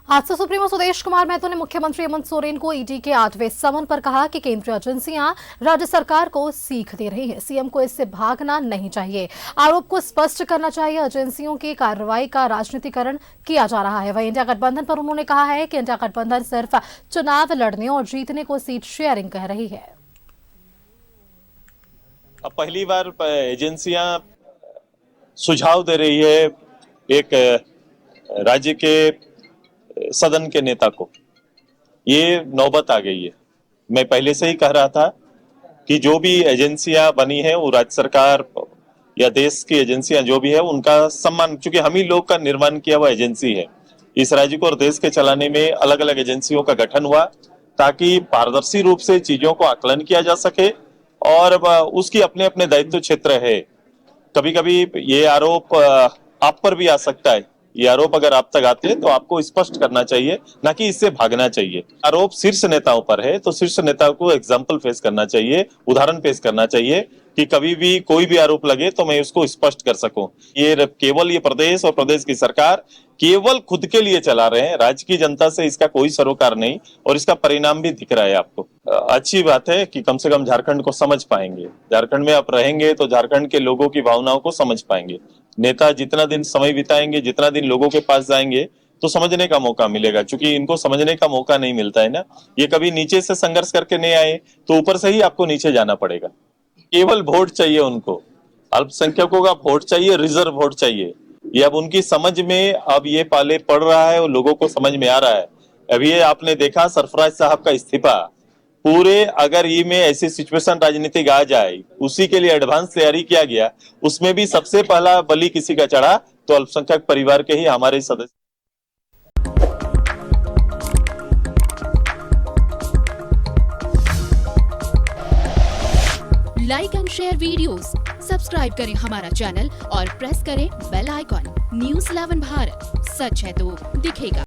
आज से सुप्रीमो सुदेश कुमार महतो ने मुख्यमंत्री हेमंत सोरेन को ईडी के 8वें समन पर कहा कि केंद्रीय एजेंसियां राज्य सरकार को सीख दे रही हैं। सीएम को इससे भागना नहीं चाहिए। आरोप को स्पष्ट करना चाहिए। एजेंसियों की कार्रवाई का राजनीतिकरण किया जा रहा है। वहीं इंडिया गठबंधन पर उन्होंने कहा है कि इंडिया गठबंधन सिर्फ चुनाव लड़ने और जीतने को सीट शेयरिंग कह रही है। अब पहली बार एजेंसियां सुझाव दे रही है एक राज्य के सदन के नेता को। ये नौबत आ गई है। मैं पहले से ही कह रहा था कि जो भी एजेंसियां बनी है वो राज्य सरकार या देश की एजेंसियां जो भी है उनका सम्मान, क्योंकि हम ही लोग का निर्माण किया हुआ एजेंसी है। इस राज्य को और देश के चलाने में अलग अलग एजेंसियों का गठन हुआ ताकि पारदर्शी रूप से चीजों को आकलन किया जा सके और उसकी अपने अपने दायित्व क्षेत्र है। कभी कभी ये आरोप आप पर भी आ सकता है। ये आरोप अगर आप तक आते हैं तो आपको स्पष्ट करना चाहिए, ना कि इससे भागना चाहिए। आरोप शीर्ष नेताओं पर है तो शीर्ष नेताओं को एग्जाम्पल पेश करना चाहिए, उदाहरण पेश करना चाहिए कि कभी भी कोई भी आरोप लगे तो मैं उसको स्पष्ट कर सकूं। ये प्रदेश और प्रदेश की सरकार केवल खुद के लिए चला रहे हैं। राज्य की जनता से इसका कोई सरोकार नहीं और इसका परिणाम भी दिख रहा है आपको। अच्छी बात है कि कम से कम झारखंड को समझ पाएंगे। झारखंड में आप रहेंगे तो झारखंड के लोगों की भावनाओं को समझ पाएंगे। नेता जितना दिन समय बिताएंगे, जितना दिन लोगों के पास जाएंगे तो समझने का मौका मिलेगा, क्योंकि इनको समझने का मौका नहीं मिलता है ना। ये कभी नीचे से संघर्ष करके नहीं आए तो ऊपर से ही आपको नीचे जाना पड़ेगा। केवल वोट चाहिए उनको, अल्पसंख्यकों का वोट चाहिए, रिजर्व वोट चाहिए। ये अब उनकी समझ में अब ये पाले पड़ रहा है और लोगों को समझ में आ रहा है। अभी ये आपने देखा सरफराज साहब का इस्तीफा, पूरे अगर ये में ऐसी सिचुएशन राजनीतिक आ जाए, उसी के लिए एडवांस तैयारी किया गया। उसमें भी सबसे पहला बलि किसी का चढ़ा तो अल्पसंख्यक परिवार के ही हमारे सदस्य। Like and share videos, subscribe करें हमारा चैनल और प्रेस करें बेल आइकॉन। न्यूज़ 11 भारत, सच है तो दिखेगा।